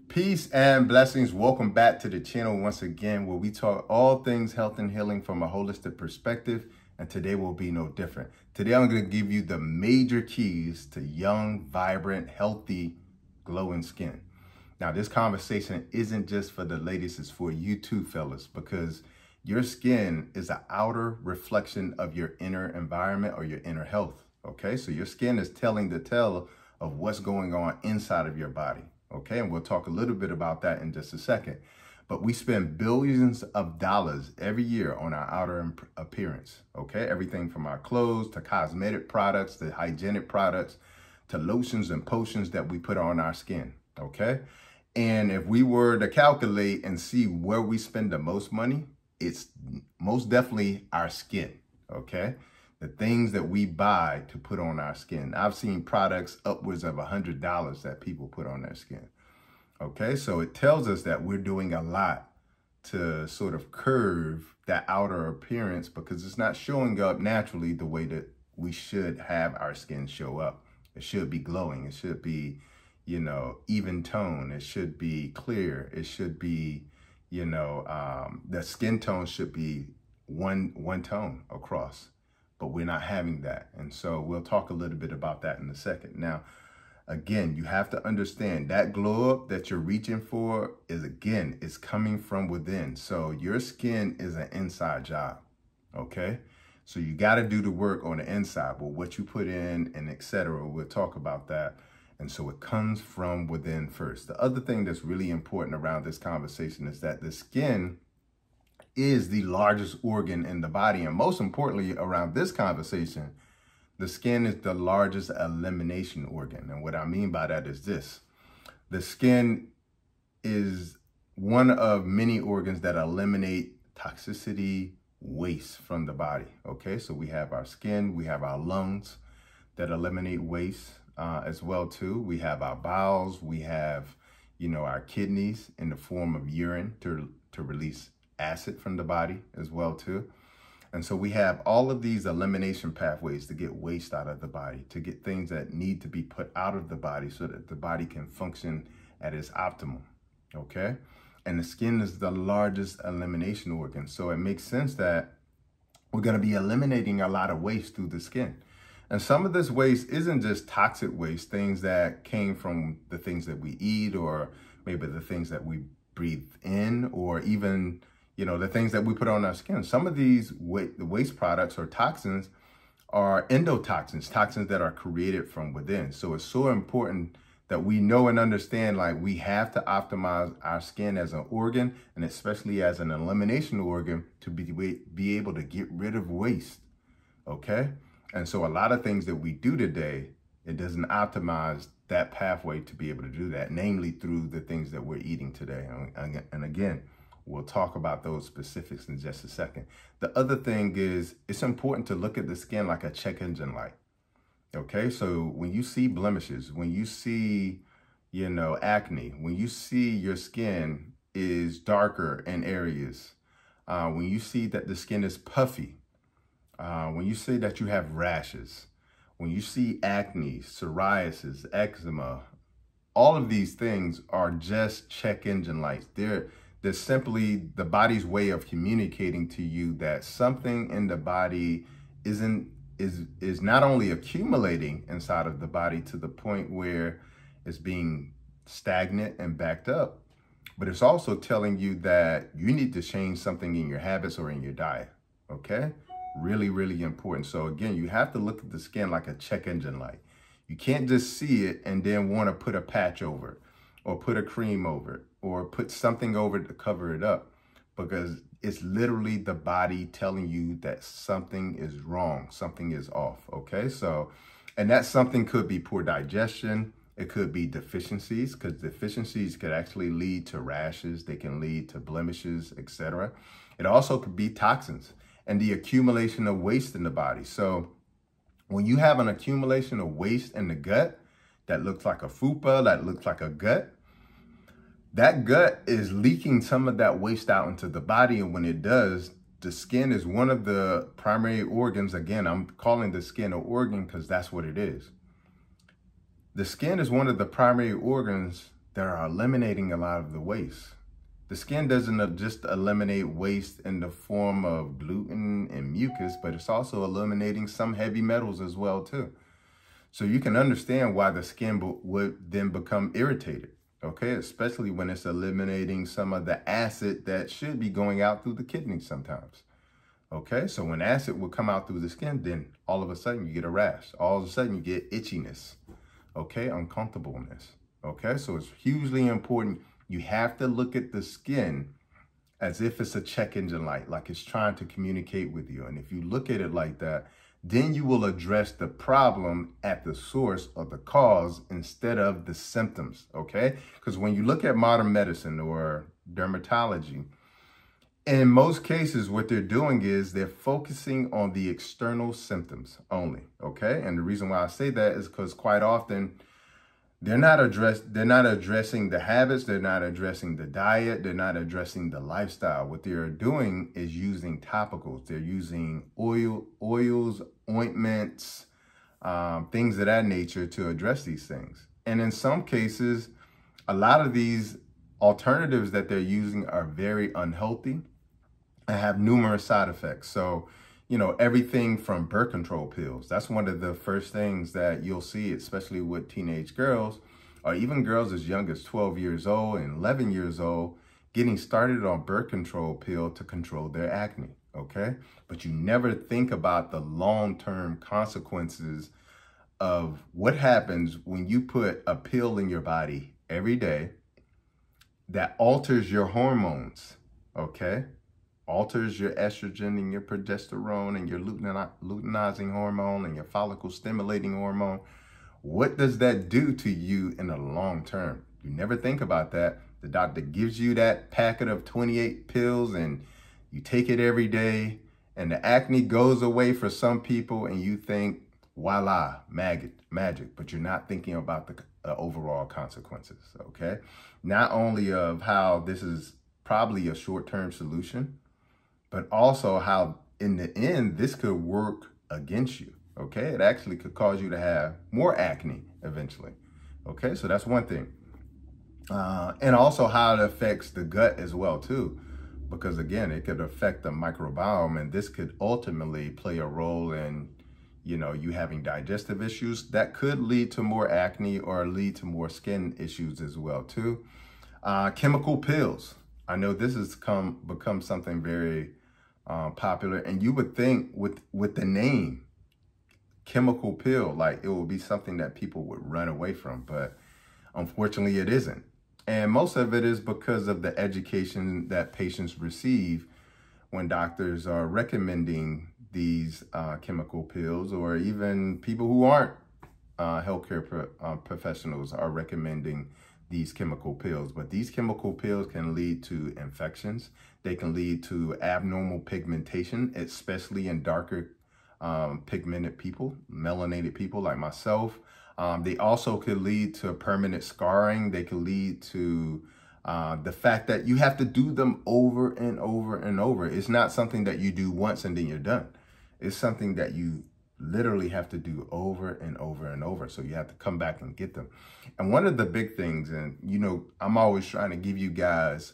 Peace and blessings. Welcome back to the channel once again, where we talk all things health and healing from a holistic perspective. And today will be no different. Today, I'm going to give you the major keys to young, vibrant, healthy, glowing skin. Now, this conversation isn't just for the ladies, it's for you too, fellas, because your skin is an outer reflection of your inner environment or your inner health. Okay, so your skin is telling the tale of what's going on inside of your body. Okay, and we'll talk a little bit about that in just a second. But we spend billions of dollars every year on our outer appearance. Okay, everything from our clothes to cosmetic products to hygienic products to lotions and potions that we put on our skin. Okay, and if we were to calculate and see where we spend the most money, it's most definitely our skin. Okay, the things that we buy to put on our skin. I've seen products upwards of $100 that people put on their skin. Okay, so it tells us that we're doing a lot to sort of curve that outer appearance because it's not showing up naturally the way that we should have our skin show up. It should be glowing. It should be, you know, even tone. It should be clear. It should be, you know, the skin tone should be one tone across. But we're not having that. And so we'll talk a little bit about that in a second. Now, again, you have to understand that glow up that you're reaching for is coming from within. So your skin is an inside job, okay? So you got to do the work on the inside, but what you put in and etc. We'll talk about that. And so it comes from within first. The other thing that's really important around this conversation is that the skin is the largest organ in the body. And most importantly, around this conversation, the skin is the largest elimination organ. And what I mean by that is this. The skin is one of many organs that eliminate toxicity, waste from the body. Okay, so we have our skin, we have our lungs that eliminate waste as well too. We have our bowels, we have, you know, our kidneys in the form of urine to release acid from the body as well too. And so we have all of these elimination pathways to get waste out of the body, to get things that need to be put out of the body so that the body can function at its optimum, okay? And the skin is the largest elimination organ. So it makes sense that we're gonna be eliminating a lot of waste through the skin. And some of this waste isn't just toxic waste, things that came from the things that we eat or maybe the things that we breathe in or even, you know, the things that we put on our skin. Some of these waste products or toxins are endotoxins, toxins that are created from within. So it's so important that we know and understand, like, we have to optimize our skin as an organ and especially as an elimination organ to be able to get rid of waste, okay? And so a lot of things that we do today, it doesn't optimize that pathway to be able to do that, namely through the things that we're eating today. And again, we'll talk about those specifics in just a second. The other thing is it's important to look at the skin like a check engine light. Okay, so when you see blemishes, when you see, you know, acne, when you see your skin is darker in areas, when you see that the skin is puffy, when you see that you have rashes, when you see acne, psoriasis, eczema, all of these things are just check engine lights. They're simply the body's way of communicating to you that something in the body is not only accumulating inside of the body to the point where it's being stagnant and backed up, but it's also telling you that you need to change something in your habits or in your diet, okay? Really, really important. So again, you have to look at the skin like a check engine light. You can't just see it and then want to put a patch over it or put a cream over it or put something over it to cover it up, because it's literally the body telling you that something is wrong, something is off, okay? So, and that something could be poor digestion, it could be deficiencies, because deficiencies could actually lead to rashes, they can lead to blemishes, etc. It also could be toxins and the accumulation of waste in the body. So when you have an accumulation of waste in the gut that looks like a fupa, that looks like a gut, that gut is leaking some of that waste out into the body. And when it does, the skin is one of the primary organs. Again, I'm calling the skin an organ because that's what it is. The skin is one of the primary organs that are eliminating a lot of the waste. The skin doesn't just eliminate waste in the form of gluten and mucus, but it's also eliminating some heavy metals as well too. So you can understand why the skin would then become irritated, okay? Especially when it's eliminating some of the acid that should be going out through the kidneys sometimes, okay? So when acid will come out through the skin, then all of a sudden you get a rash. All of a sudden you get itchiness, okay? Uncomfortableness, okay? So it's hugely important. You have to look at the skin as if it's a check engine light, like it's trying to communicate with you. And if you look at it like that, then you will address the problem at the source or the cause instead of the symptoms, okay? Because when you look at modern medicine or dermatology, in most cases, what they're doing is they're focusing on the external symptoms only, okay? And the reason why I say that is because quite often, they're not addressing the habits, they're not addressing the diet, they're not addressing the lifestyle. What they're doing is using topicals. They're using oils, ointments, things of that nature to address these things. And in some cases, a lot of these alternatives that they're using are very unhealthy and have numerous side effects. So, you know, everything from birth control pills. That's one of the first things that you'll see, especially with teenage girls, or even girls as young as 12 years old and 11 years old, getting started on birth control pill to control their acne, okay? But you never think about the long-term consequences of what happens when you put a pill in your body every day that alters your hormones, okay? Alters your estrogen and your progesterone and your luteinizing hormone and your follicle stimulating hormone. What does that do to you in the long term? You never think about that. The doctor gives you that packet of 28 pills and you take it every day and the acne goes away for some people and you think, voila, magic, but you're not thinking about the overall consequences, okay? Not only of how this is probably a short-term solution, but also how in the end, this could work against you, okay? It actually could cause you to have more acne eventually, okay? So that's one thing. And also how it affects the gut as well too, because again, it could affect the microbiome and this could ultimately play a role in, you know, you having digestive issues that could lead to more acne or lead to more skin issues as well too. Chemical pills. I know this has become something very popular, and you would think with the name chemical pill, like it will be something that people would run away from, but unfortunately it isn't. And most of it is because of the education that patients receive when doctors are recommending these chemical pills, or even people who aren't healthcare professionals are recommending these chemical pills. But these chemical pills can lead to infections. They can lead to abnormal pigmentation, especially in darker pigmented people, melanated people like myself. They also could lead to permanent scarring. They could lead to the fact that you have to do them over and over and over. It's not something that you do once and then you're done. It's something that you literally have to do over and over and over. So you have to come back and get them. And one of the big things, and you know, I'm always trying to give you guys,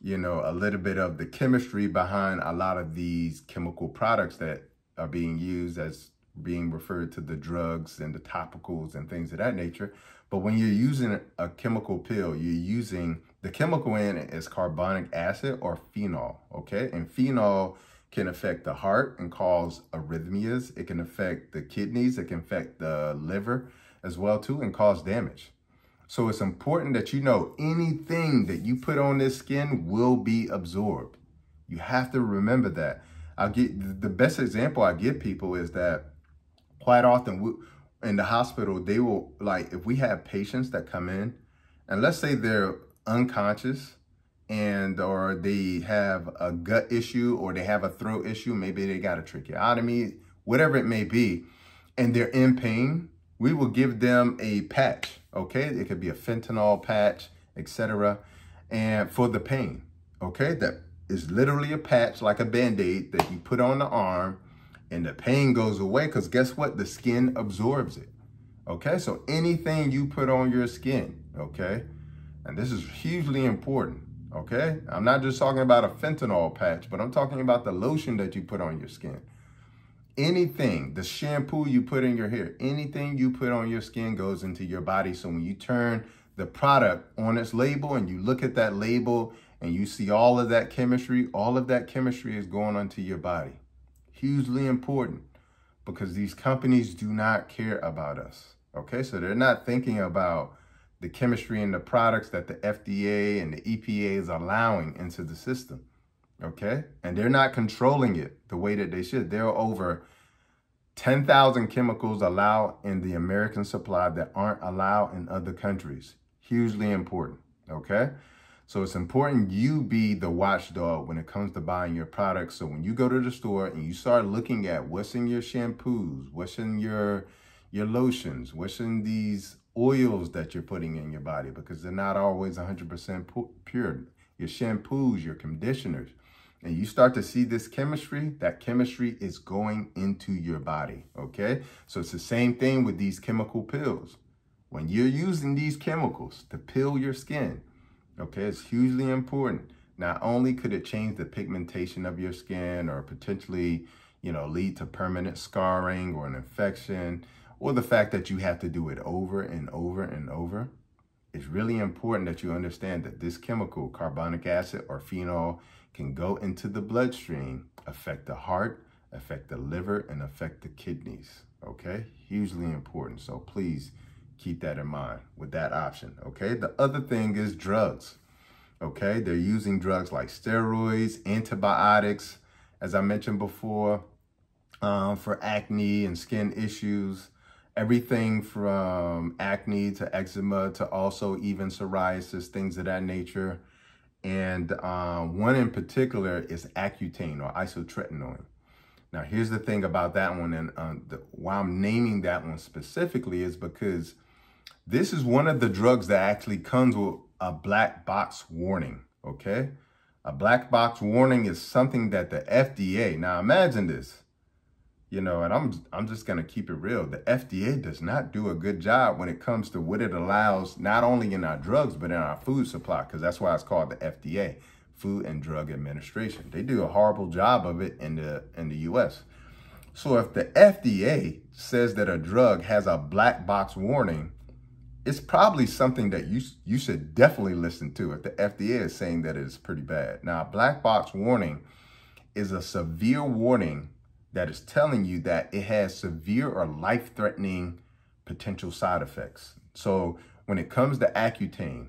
you know, a little bit of the chemistry behind a lot of these chemical products that are being used as being referred to the drugs and the topicals and things of that nature. But when you're using a chemical pill, you're using the chemical in it is carbonic acid or phenol, okay? And phenol can affect the heart and cause arrhythmias. It can affect the kidneys. It can affect the liver as well too and cause damage. So it's important that you know anything that you put on this skin will be absorbed. You have to remember that. The best example I give people is that quite often in the hospital, they will, like, if we have patients that come in and let's say they're unconscious or they have a gut issue or they have a throat issue, maybe they got a tracheotomy, whatever it may be, and they're in pain, we will give them a patch, okay? It could be a fentanyl patch, etc. And for the pain, okay? That is literally a patch, like a Band-Aid that you put on the arm and the pain goes away because guess what? The skin absorbs it, okay? So anything you put on your skin, okay? And this is hugely important, okay? I'm not just talking about a fentanyl patch, but I'm talking about the lotion that you put on your skin. Anything, the shampoo you put in your hair, anything you put on your skin goes into your body. So when you turn the product on its label and you look at that label and you see all of that chemistry is going onto your body. Hugely important, because these companies do not care about us, okay? So they're not thinking about the chemistry in the products that the FDA and the EPA is allowing into the system. Okay, and they're not controlling it the way that they should. There are over 10,000 chemicals allowed in the American supply that aren't allowed in other countries. Hugely important, okay? So it's important you be the watchdog when it comes to buying your products. So when you go to the store and you start looking at what's in your shampoos, what's in your lotions, what's in these oils that you're putting in your body, because they're not always 100% pure. Your shampoos, your conditioners, and you start to see this chemistry, that chemistry is going into your body, okay? So it's the same thing with these chemical pills. When you're using these chemicals to pill your skin, okay, it's hugely important. Not only could it change the pigmentation of your skin or potentially, lead to permanent scarring or an infection, or the fact that you have to do it over and over and over, it's really important that you understand that this chemical, carbonic acid or phenol, can go into the bloodstream, affect the heart, affect the liver, and affect the kidneys, okay? Hugely important, so please keep that in mind with that option, okay? The other thing is drugs, okay? They're using drugs like steroids, antibiotics, as I mentioned before, for acne and skin issues. Everything from acne to eczema to also even psoriasis, things of that nature. And one in particular is Accutane or isotretinoin. Now, here's the thing about that one, and why I'm naming that one specifically is because this is one of the drugs that actually comes with a black box warning, okay? A black box warning is something that the FDA, now imagine this, and I'm just going to keep it real. The FDA does not do a good job when it comes to what it allows, not only in our drugs, but in our food supply, because that's why it's called the FDA, Food and Drug Administration. They do a horrible job of it in the US. So if the FDA says that a drug has a black box warning, it's probably something that you should definitely listen to if the FDA is saying that it's pretty bad. Now, a black box warning is a severe warning that is telling you that it has severe or life-threatening potential side effects. So when it comes to Accutane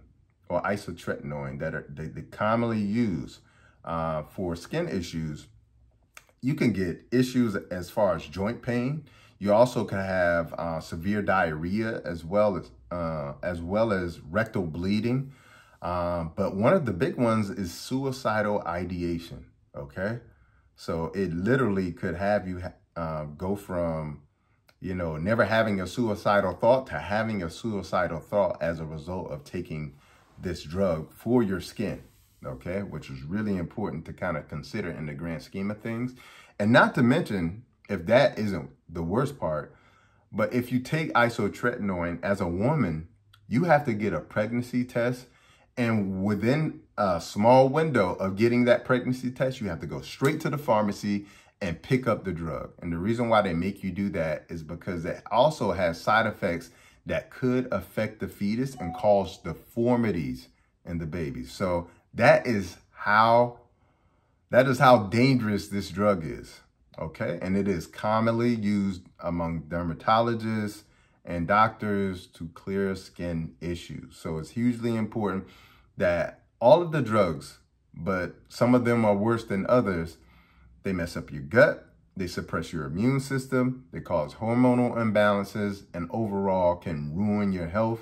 or isotretinoin that they commonly use for skin issues, you can get issues as far as joint pain. You also can have severe diarrhea as well as rectal bleeding. But one of the big ones is suicidal ideation, okay? So it literally could have you go from, never having a suicidal thought to having a suicidal thought as a result of taking this drug for your skin, okay? Which is really important to kind of consider in the grand scheme of things. And not to mention, if that isn't the worst part, but if you take isotretinoin as a woman, you have to get a pregnancy test. And within a small window of getting that pregnancy test, you have to go straight to the pharmacy and pick up the drug. And the reason why they make you do that is because it also has side effects that could affect the fetus and cause deformities in the baby. So that is how dangerous this drug is, okay? And it is commonly used among dermatologists and doctors to clear skin issues. So it's hugely important that all of the drugs, but some of them are worse than others, they mess up your gut, they suppress your immune system, they cause hormonal imbalances, and overall can ruin your health,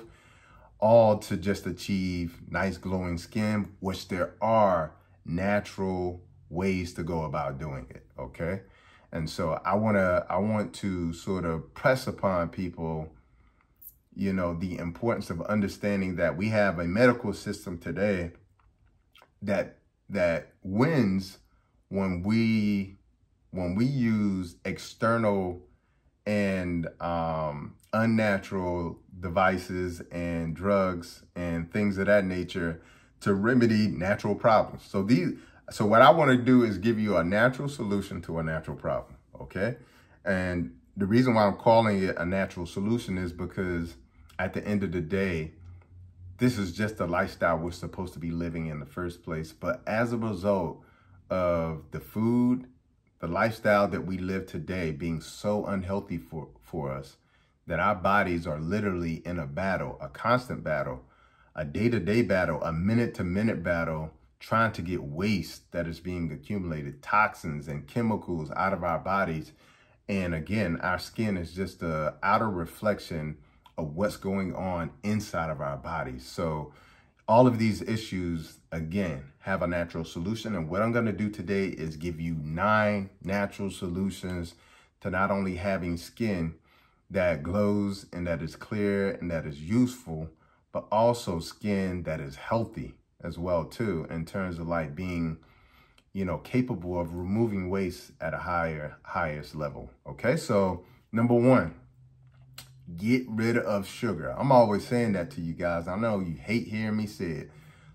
all to just achieve nice glowing skin, which there are natural ways to go about doing it, okay? And so I want to sort of press upon people, the importance of understanding that we have a medical system today that wins when we use external and unnatural devices and drugs and things of that nature to remedy natural problems. So what I want to do is give you a natural solution to a natural problem, okay? And the reason why I'm calling it a natural solution is because at the end of the day, this is just the lifestyle we're supposed to be living in the first place. But as a result of the food, the lifestyle that we live today being so unhealthy for us, that our bodies are literally in a battle, a constant battle, a day-to-day battle, a minute-to-minute battle, trying to get waste that is being accumulated, toxins and chemicals out of our bodies. And again, our skin is just the outer reflection of what's going on inside of our bodies. So all of these issues, again, have a natural solution. And what I'm going to do today is give you 9 natural solutions to not only having skin that glows and that is clear and that is useful, but also skin that is healthy as well too, in terms of like being, you know, capable of removing waste at a highest level. Okay, so number 1, get rid of sugar. I'm always saying that to you guys. I know you hate hearing me say it.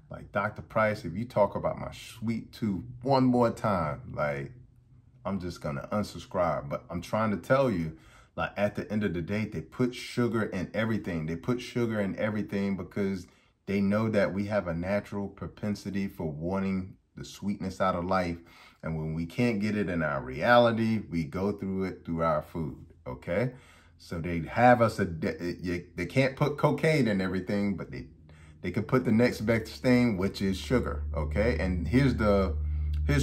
Like, Dr. Price, if you talk about my sweet tooth one more time, like, I'm just gonna unsubscribe. But I'm trying to tell you, like, at the end of the day, they put sugar in everything. They put sugar in everything because they know that we have a natural propensity for wanting the sweetness out of life. And when we can't get it in our reality, we go through it through our food, okay? So they have us, they can't put cocaine in everything, but they can put the next best thing, which is sugar, okay? And here's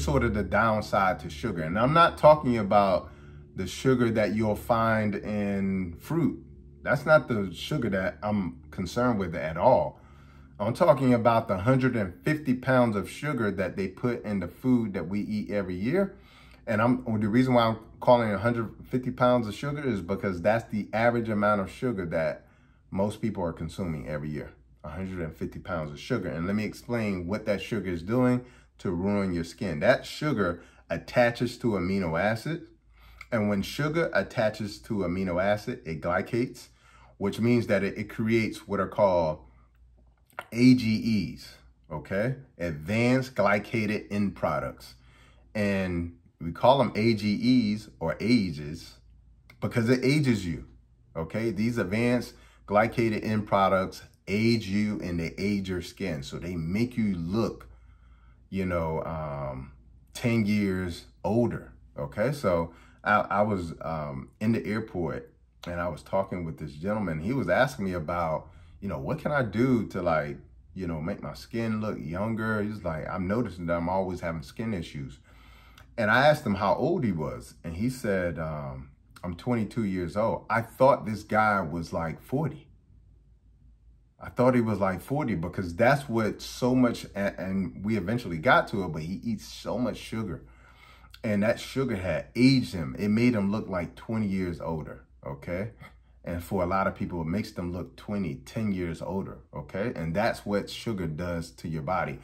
sort of the downside to sugar. And I'm not talking about the sugar that you'll find in fruit. That's not the sugar that I'm concerned with at all. I'm talking about the 150 pounds of sugar that they put in the food that we eat every year. And the reason why I'm calling it 150 pounds of sugar is because that's the average amount of sugar that most people are consuming every year, 150 pounds of sugar. And let me explain what that sugar is doing to ruin your skin. That sugar attaches to amino acids. And when sugar attaches to amino acid, it glycates, which means that it creates what are called AGEs, okay? Advanced glycated end products. And we call them AGEs or ages because it ages you, okay? These advanced glycated end products age you and they age your skin. So they make you look, you know, 10 years older, okay? So I was in the airport and I was talking with this gentleman. He was asking me about, you know, what can I do to, like, you know, make my skin look younger? He's like, I'm noticing that I'm always having skin issues. And I asked him how old he was. And he said, I'm 22 years old. I thought this guy was like 40. I thought he was like 40 because that's what so much, and we eventually got to it, but he eats so much sugar. And that sugar had aged him. It made him look like 20 years older, okay? And for a lot of people, it makes them look 10 years older, okay? And that's what sugar does to your body.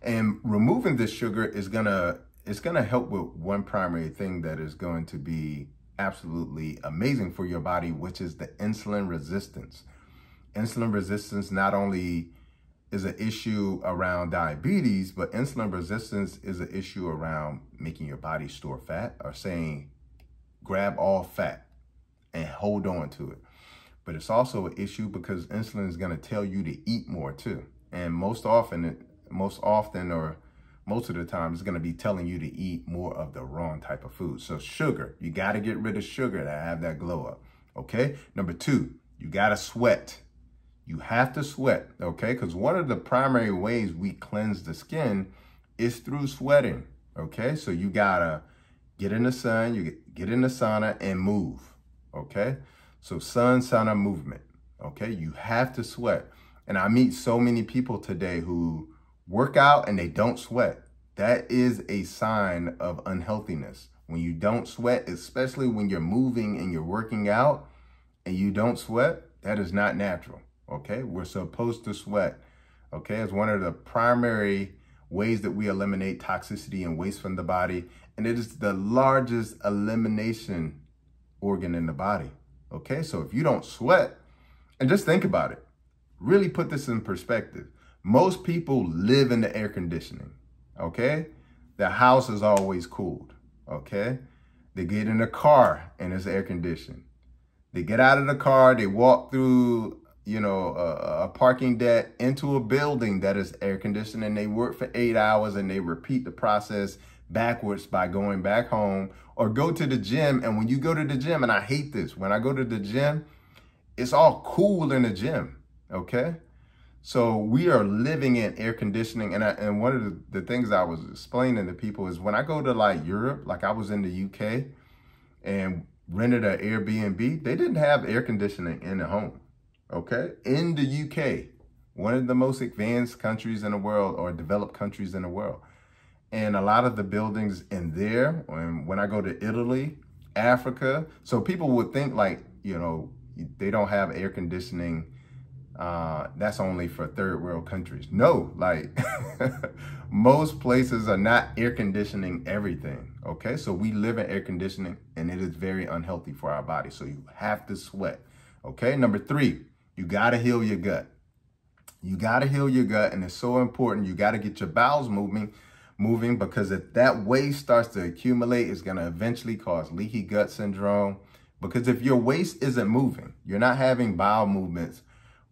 And removing this sugar is it's gonna help with one primary thing that is going to be absolutely amazing for your body, which is the insulin resistance. Insulin resistance not only is an issue around diabetes, but insulin resistance is an issue around making your body store fat, or saying, grab all fat and hold on to it. But it's also an issue because insulin is going to tell you to eat more too. And most of the time, it's going to be telling you to eat more of the wrong type of food. So sugar, you got to get rid of sugar to have that glow up. Okay. Number 2, you got to sweat. You have to sweat. Okay. Because one of the primary ways we cleanse the skin is through sweating. Okay. So you got to get in the sun, you get in the sauna and move. Okay. So sun, sauna, movement. Okay. You have to sweat. And I meet so many people today who work out and they don't sweat. That is a sign of unhealthiness. When you don't sweat, especially when you're moving and you're working out and you don't sweat, that is not natural. Okay. We're supposed to sweat. Okay. It's one of the primary ways that we eliminate toxicity and waste from the body. And it is the largest elimination organ in the body. Okay, so if you don't sweat, and just think about it, really put this in perspective. Most people live in the air conditioning, okay? The house is always cooled, okay? They get in a car and it's air conditioned. They get out of the car, they walk through, a parking deck into a building that is air conditioned, and they work for 8 hours and they repeat the process backwards by going back home or go to the gym. And when you go to the gym, and I hate this, when I go to the gym, it's all cool in the gym, okay? So we are living in air conditioning. And one of the things I was explaining to people is when I go to like Europe, like I was in the UK and rented an Airbnb, they didn't have air conditioning in the home, okay? In the UK, one of the most advanced countries in the world, or developed countries in the world. And a lot of the buildings in there, when I go to Italy, Africa, so people would think like, they don't have air conditioning. That's only for third world countries. No, like most places are not air conditioning everything. Okay, so we live in air conditioning and it is very unhealthy for our body. So you have to sweat. Okay, number 3, you got to heal your gut. You got to heal your gut, and it's so important. You got to get your bowels moving, because if that waste starts to accumulate, it's going to eventually cause leaky gut syndrome. Because if your waste isn't moving, you're not having bowel movements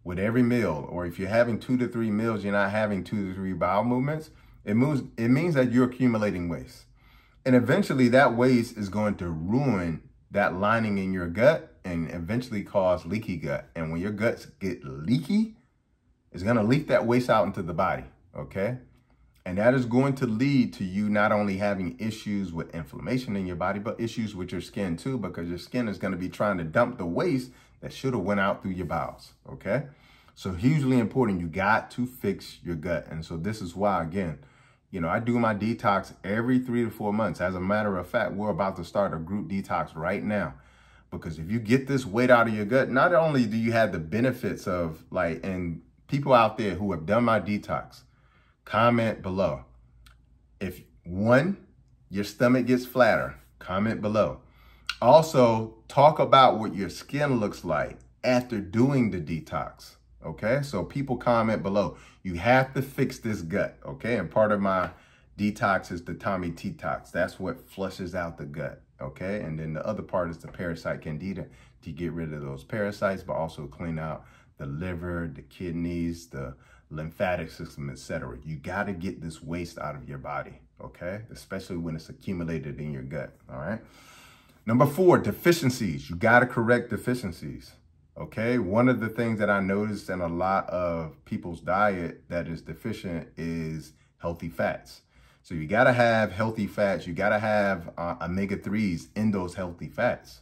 with every meal, or if you're having 2 to 3 meals, you're not having 2 to 3 bowel movements, it means that you're accumulating waste. And eventually that waste is going to ruin that lining in your gut and eventually cause leaky gut. And when your guts get leaky, it's going to leak that waste out into the body, okay? And that is going to lead to you not only having issues with inflammation in your body, but issues with your skin too, because your skin is going to be trying to dump the waste that should have went out through your bowels, okay? So hugely important, you got to fix your gut. And so this is why, again, I do my detox every 3 to 4 months. As a matter of fact, we're about to start a group detox right now. Because if you get this weight out of your gut, not only do you have the benefits of and people out there who have done my detox, comment below. If your stomach gets flatter, comment below. Also, talk about what your skin looks like after doing the detox, okay? So people comment below. You have to fix this gut, okay? And part of my detox is the Tommy Detox. That's what flushes out the gut, okay? And then the other part is the parasite candida to get rid of those parasites, but also clean out the liver, the kidneys, the lymphatic system, etc. You got to get this waste out of your body, okay? Especially when it's accumulated in your gut, all right? Number 4, deficiencies. You got to correct deficiencies, okay? One of the things that I noticed in a lot of people's diet that is deficient is healthy fats. So you got to have healthy fats. You got to have omega-3s in those healthy fats,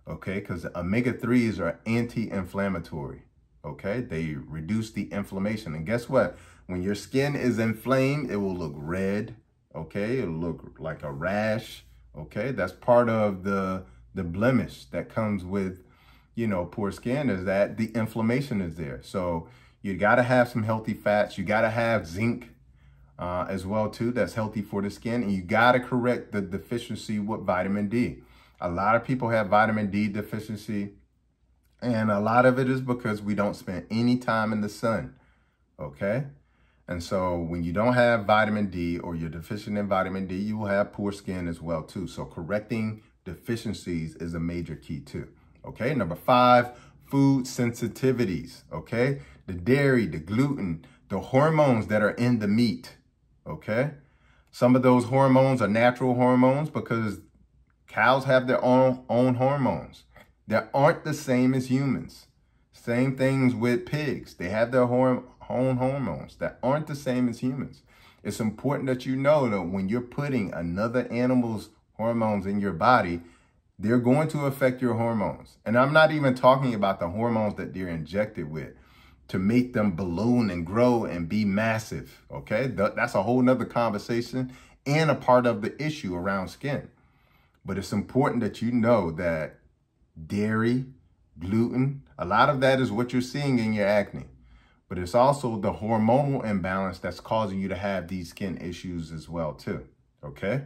okay? Because omega-3s are anti-inflammatory. Okay, they reduce the inflammation. And guess what? When your skin is inflamed, it will look red. Okay, it'll look like a rash. Okay, that's part of the blemish that comes with, poor skin, is that the inflammation is there. So you got to have some healthy fats. You got to have zinc as well too. That's healthy for the skin. And you got to correct the deficiency with vitamin D. A lot of people have vitamin D deficiency. And a lot of it is because we don't spend any time in the sun, okay? And so when you don't have vitamin D or you're deficient in vitamin D, you will have poor skin as well too. So correcting deficiencies is a major key too, okay? Number 5, food sensitivities, okay? The dairy, the gluten, the hormones that are in the meat, okay? Some of those hormones are natural hormones because cows have their own hormones that aren't the same as humans. Same things with pigs. They have their own hormones that aren't the same as humans. It's important that you know that when you're putting another animal's hormones in your body, they're going to affect your hormones. And I'm not even talking about the hormones that they're injected with to make them balloon and grow and be massive, okay? That's a whole nother conversation and a part of the issue around skin. But it's important that you know that dairy, gluten, a lot of that is what you're seeing in your acne. But it's also the hormonal imbalance that's causing you to have these skin issues as well too, okay?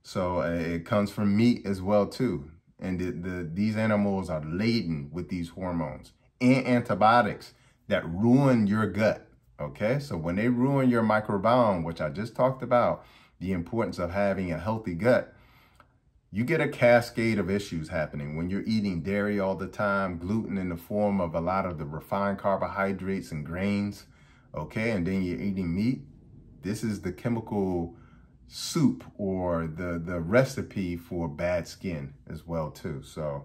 So it comes from meat as well too. And these animals are laden with these hormones and antibiotics that ruin your gut, okay? So when they ruin your microbiome, which I just talked about, the importance of having a healthy gut, you get a cascade of issues happening when you're eating dairy all the time, gluten in the form of a lot of the refined carbohydrates and grains, okay? And then you're eating meat. This is the chemical soup or the recipe for bad skin as well too. So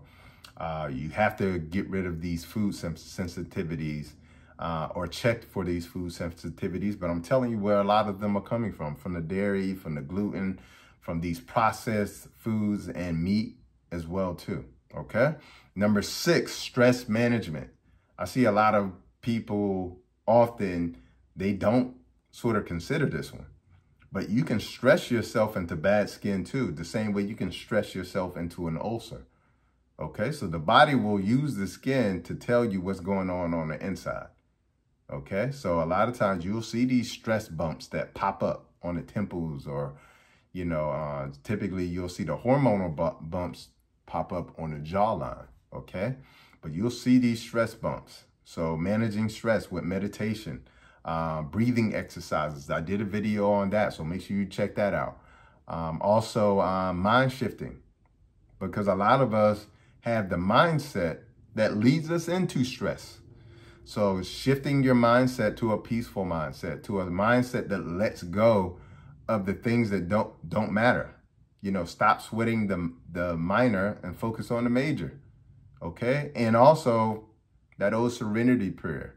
you have to get rid of these food sensitivities or check for these food sensitivities. But I'm telling you where a lot of them are coming from the dairy, from the gluten, from these processed foods and meat as well too, okay? Number 6, stress management. I see a lot of people often, they don't sort of consider this one. But you can stress yourself into bad skin too, the same way you can stress yourself into an ulcer. Okay, so the body will use the skin to tell you what's going on the inside. Okay, so a lot of times you'll see these stress bumps that pop up on the temples, or, you know, typically you'll see the hormonal bumps pop up on the jawline. Okay, but you'll see these stress bumps. So managing stress with meditation, breathing exercises. I did a video on that, so make sure you check that out. Also, mind shifting, because a lot of us have the mindset that leads us into stress. So shifting your mindset to a peaceful mindset, to a mindset that lets go of the things that don't matter. You know, stop sweating the minor and focus on the major. Okay, and also that old serenity prayer.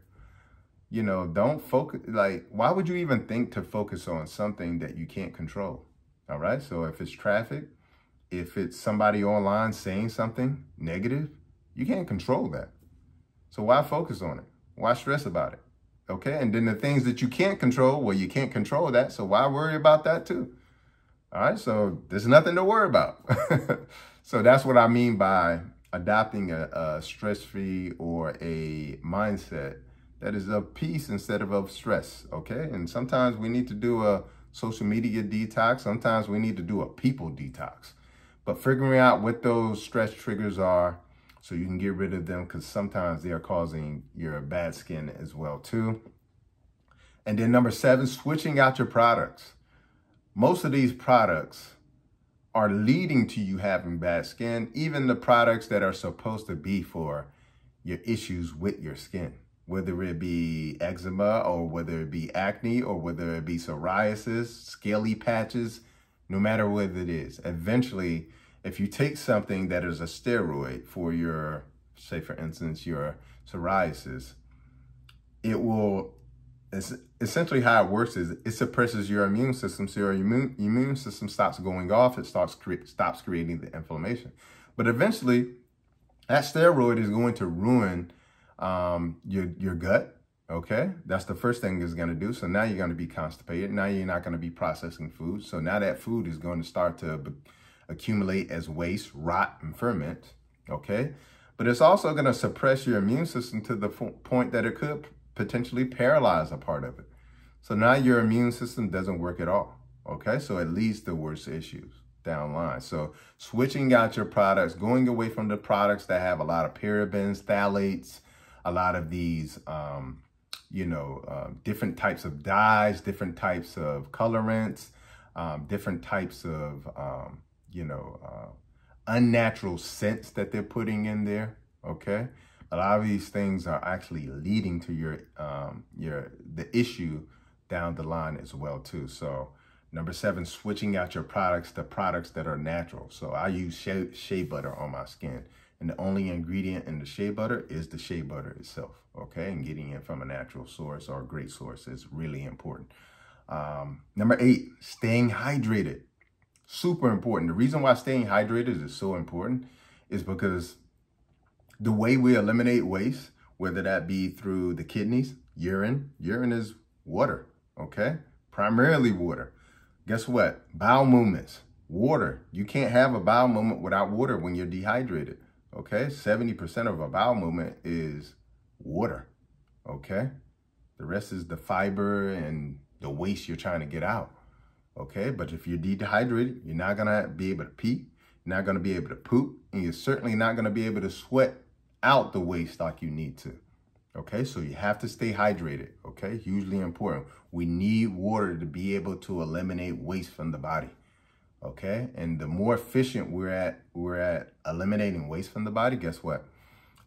You know, don't focus, like, why would you even think to focus on something that you can't control? All right. So if it's traffic, if it's somebody online saying something negative, you can't control that. So why focus on it? Why stress about it? Okay. And then the things that you can't control, well, you can't control that. So why worry about that too? All right. So there's nothing to worry about. So that's what I mean by adopting a stress-free or a mindset that is of peace instead of stress, okay? And sometimes we need to do a social media detox. Sometimes we need to do a people detox. But figuring out what those stress triggers are so you can get rid of them, because sometimes they are causing your bad skin as well too. And then number 7, switching out your products. Most of these products are leading to you having bad skin, even the products that are supposed to be for your issues with your skin, whether it be eczema or whether it be acne or whether it be psoriasis, scaly patches, no matter what it is. Eventually, if you take something that is a steroid for your, say for instance, your psoriasis, it will, essentially how it works is it suppresses your immune system. So your immune system stops going off. It stops creating the inflammation. But eventually, that steroid is going to ruin your gut. Okay, that's the first thing it's going to do. So now you're going to be constipated. Now you're not going to be processing food. So now that food is going to start to accumulate as waste, rot, and ferment. Okay, but it's also going to suppress your immune system to the point that it could potentially paralyze a part of it. So now your immune system doesn't work at all. Okay, so it leads to worse issues down the line. So switching out your products, going away from the products that have a lot of parabens, phthalates, a lot of these, different types of dyes, different types of colorants, different types of, unnatural scents that they're putting in there. Okay. A lot of these things are actually leading to the issue down the line as well too. So number 7, switching out your products to products that are natural. So I use shea butter on my skin, and the only ingredient in the shea butter is the shea butter itself. Okay, and getting it from a natural source or a great source is really important. Number 8, staying hydrated. Super important. The reason why staying hydrated is so important is because the way we eliminate waste, whether that be through the kidneys, urine is water, okay? Primarily water. Guess what? Bowel movements, water. You can't have a bowel movement without water when you're dehydrated, okay? 70% of a bowel movement is water, okay? The rest is the fiber and the waste you're trying to get out, okay? But if you're dehydrated, you're not gonna be able to pee. You're not going to be able to poop, and you're certainly not going to be able to sweat out the waste like you need to. Okay, so you have to stay hydrated. Okay, hugely important. We need water to be able to eliminate waste from the body. Okay, and the more efficient we're at eliminating waste from the body, guess what?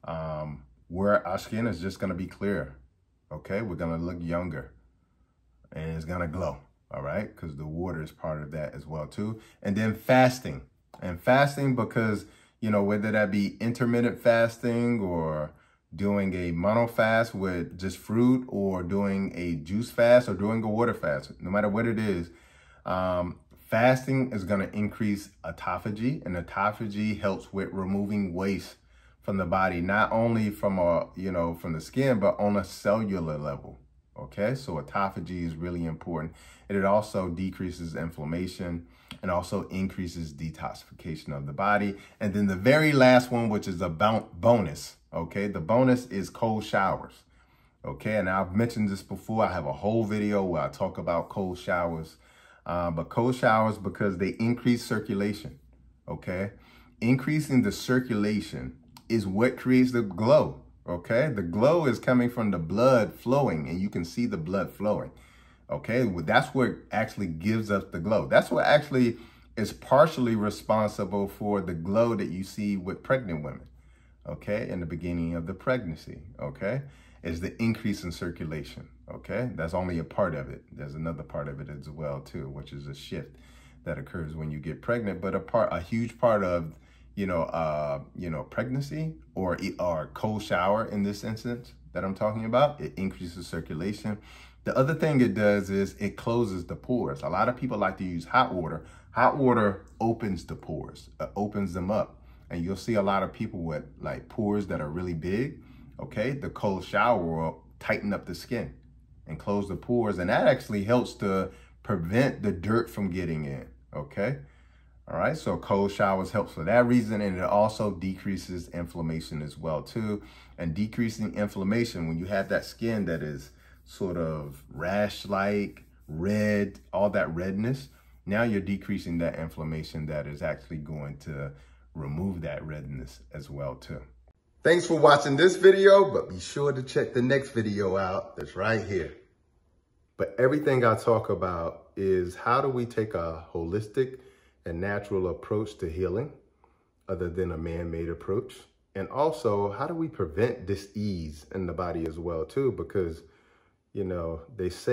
Our skin is just going to be clearer. Okay, we're going to look younger, and it's going to glow. All right, because the water is part of that as well too. And then fasting, because, you know, whether that be intermittent fasting or doing a mono fast with just fruit, or doing a juice fast, or doing a water fast, no matter what it is, fasting is going to increase autophagy, and autophagy helps with removing waste from the body, not only from from the skin, but on a cellular level. Okay, so autophagy is really important. And it also decreases inflammation and also increases detoxification of the body. And then the very last one, which is a bonus. Okay, the bonus is cold showers. Okay, and I've mentioned this before. I have a whole video where I talk about cold showers. But cold showers, because they increase circulation. Okay, increasing the circulation is what creates the glow. Okay, the glow is coming from the blood flowing, and you can see the blood flowing. Okay, that's what actually gives us the glow. That's what actually is partially responsible for the glow that you see with pregnant women. Okay, in the beginning of the pregnancy. Okay, is the increase in circulation. Okay, that's only a part of it. There's another part of it as well too, which is a shift that occurs when you get pregnant. But a huge part of pregnancy or cold shower in this instance that I'm talking about, it increases circulation. The other thing it does is it closes the pores. A lot of people like to use hot water. Hot water opens the pores, opens them up. And you'll see a lot of people with like pores that are really big. Okay, the cold shower will tighten up the skin and close the pores. And that actually helps to prevent the dirt from getting in. Okay. All right, so cold showers helps for that reason, and it also decreases inflammation as well too. And decreasing inflammation, when you have that skin that is sort of rash-like, red, all that redness, now you're decreasing that inflammation that is actually going to remove that redness as well too. Thanks for watching this video, but be sure to check the next video out that's right here. But everything I talk about is how do we take a holistic and natural approach to healing other than a man-made approach? And also, how do we prevent dis-ease in the body as well too? Because, you know, they say